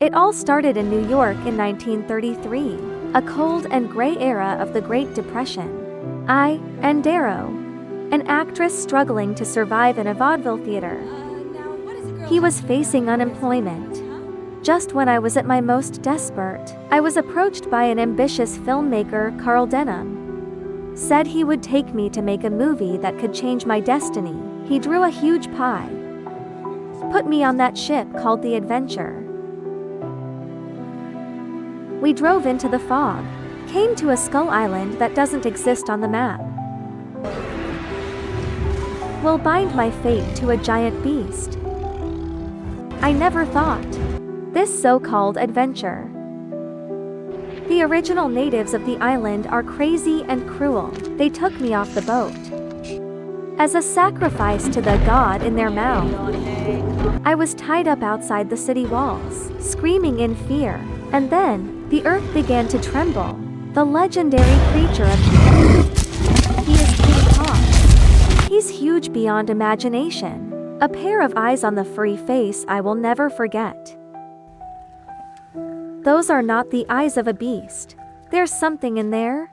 It all started in New York in 1933, a cold and gray era of the Great Depression. I, and Darrow, an actress struggling to survive in a vaudeville theater. He was facing unemployment. Just when I was at my most desperate, I was approached by an ambitious filmmaker, Carl Denham. Said he would take me to make a movie that could change my destiny. He drew a huge pie. Put me on that ship called the Adventure. We drove into the fog, came to a skull island that doesn't exist on the map. Will bind my fate to a giant beast. I never thought. This so-called adventure. The original natives of the island are crazy and cruel. They took me off the boat as a sacrifice to the god in their mouth. I was tied up outside the city walls, screaming in fear, and then the earth began to tremble. The legendary creature of he is King Kong. He's huge beyond imagination. A pair of eyes on the furry face I will never forget. Those are not the eyes of a beast. There's something in there.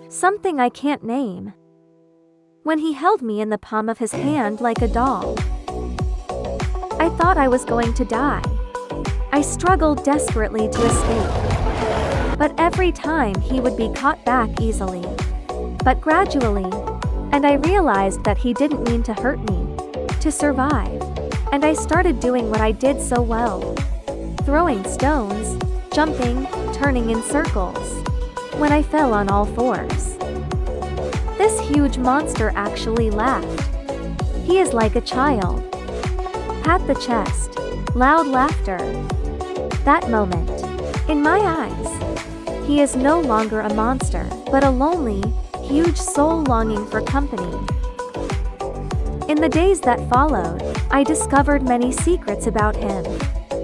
Something I can't name. When he held me in the palm of his hand like a doll, I thought I was going to die. I struggled desperately to escape. But every time he would be caught back easily. But gradually, and I realized that he didn't mean to hurt me, to survive. And I started doing what I did so well. Throwing stones, jumping, turning in circles. When I fell on all fours, this huge monster actually laughed. He is like a child. Pat the chest. Loud laughter. That moment. In my eyes, he is no longer a monster, but a lonely, huge soul longing for company. In the days that followed, I discovered many secrets about him.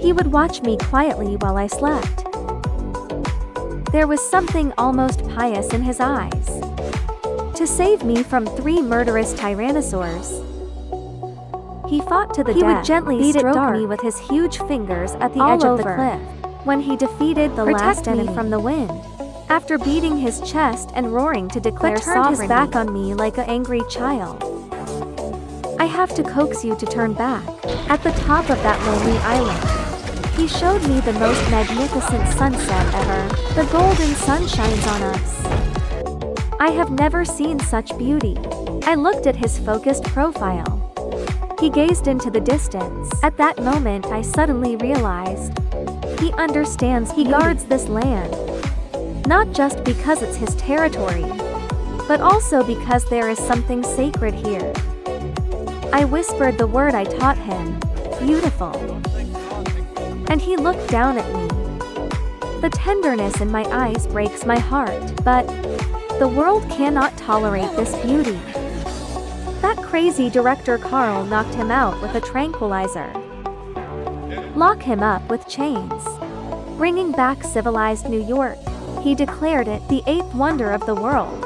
He would watch me quietly while I slept. There was something almost pious in his eyes. To save me from 3 murderous tyrannosaurs, he fought to the death. He would gently stroke me with his huge fingers at the edge of the cliff. When he defeated the last enemy from the wind, after beating his chest and roaring to declare sovereignty, turned his back on me like an angry child. I have to coax you to turn back. At the top of that lonely island, he showed me the most magnificent sunset ever. The golden sun shines on us. I have never seen such beauty. I looked at his focused profile. He gazed into the distance. At that moment I suddenly realized, he understands he guards this land. Not just because it's his territory, but also because there is something sacred here. I whispered the word I taught him, beautiful. And he looked down at me. The tenderness in my eyes breaks my heart, but the world cannot tolerate this beauty. That crazy director Carl knocked him out with a tranquilizer. Lock him up with chains. Bringing back civilized New York. He declared it the 8th wonder of the world.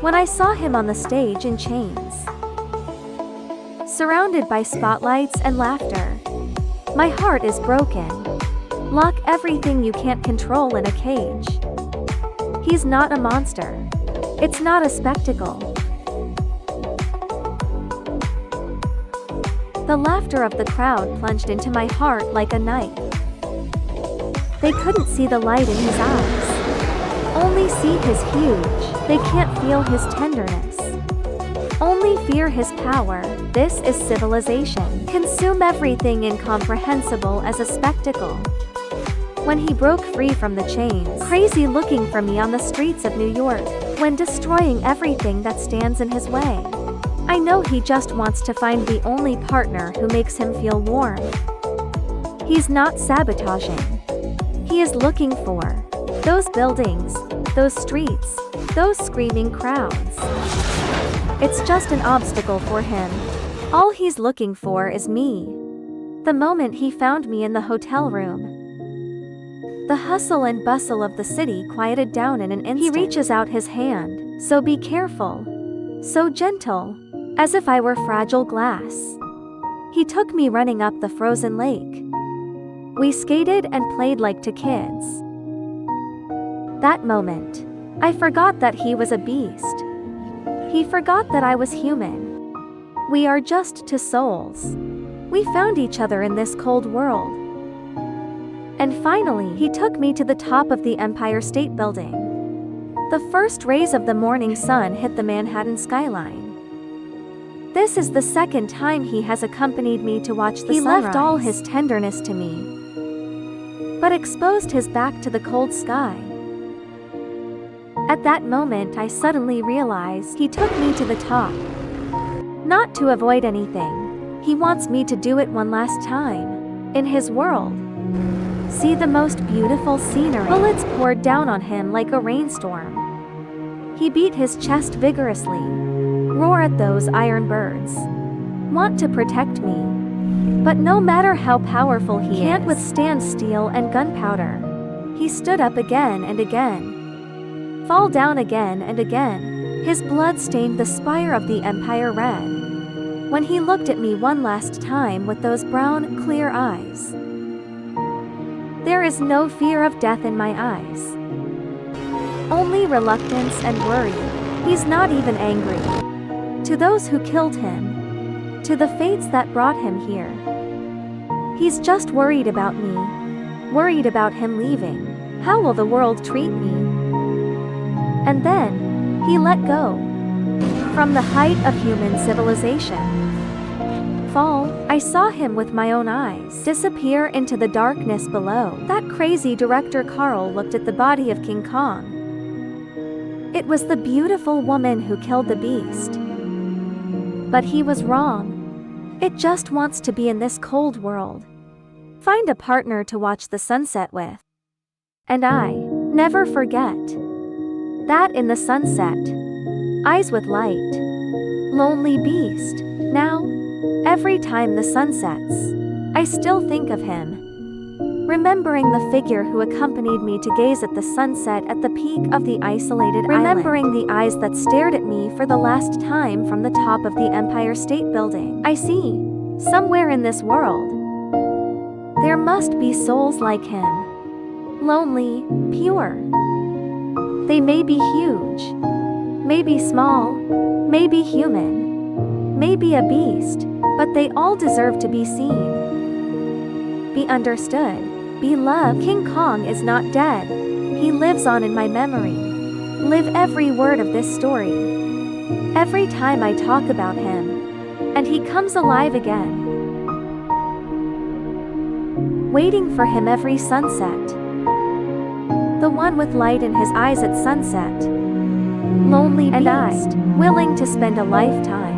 When I saw him on the stage in chains, surrounded by spotlights and laughter, my heart is broken. Lock everything you can't control in a cage. He's not a monster. It's not a spectacle. The laughter of the crowd plunged into my heart like a knife. They couldn't see the light in his eyes. Only see his huge. They can't feel his tenderness. Only fear his power. This is civilization. Consume everything incomprehensible as a spectacle. When he broke free from the chains, crazy looking for me on the streets of New York, when destroying everything that stands in his way. I know he just wants to find the only partner who makes him feel warm. He's not sabotaging. He is looking for those buildings, those streets, those screaming crowds. It's just an obstacle for him. All he's looking for is me. The moment he found me in the hotel room, the hustle and bustle of the city quieted down in an instant. He reaches out his hand, so be careful, so gentle, as if I were fragile glass. He took me running up the frozen lake. We skated and played like two kids. That moment, I forgot that he was a beast. He forgot that I was human. We are just two souls. We found each other in this cold world. And finally, he took me to the top of the Empire State Building. The first rays of the morning sun hit the Manhattan skyline. This is the second time he has accompanied me to watch the sunrise. He left all his tenderness to me, but exposed his back to the cold sky. At that moment, I suddenly realized he took me to the top. Not to avoid anything. He wants me to do it one last time. In his world. See the most beautiful scenery. Bullets poured down on him like a rainstorm. He beat his chest vigorously. Roar at those iron birds. Want to protect me. But no matter how powerful he can't withstand steel and gunpowder. He stood up again and again. Fall down again and again. His blood stained the spire of the Empire red. When he looked at me one last time with those brown, clear eyes. There is no fear of death in my eyes. Only reluctance and worry. He's not even angry. To those who killed him. To the fates that brought him here. He's just worried about me. Worried about him leaving. How will the world treat me? And then, he let go. From the height of human civilization. Fall, I saw him with my own eyes disappear into the darkness below. That crazy director Carl looked at the body of King Kong. It was the beautiful woman who killed the beast. But he was wrong. It just wants to be in this cold world. Find a partner to watch the sunset with. And I never forget. That in the sunset. Eyes with light. Lonely beast. Now, every time the sun sets, I still think of him. Remembering the figure who accompanied me to gaze at the sunset at the peak of the isolated island. Remembering the eyes that stared at me for the last time from the top of the Empire State Building. I see, somewhere in this world, there must be souls like him. Lonely, pure. They may be huge, maybe small, maybe human, maybe a beast, but they all deserve to be seen, be understood, be loved. King Kong is not dead. He lives on in my memory. Live every word of this story. Every time I talk about him, and he comes alive again. Waiting for him every sunset. The one with light in his eyes at sunset. Lonely beast, willing to spend a lifetime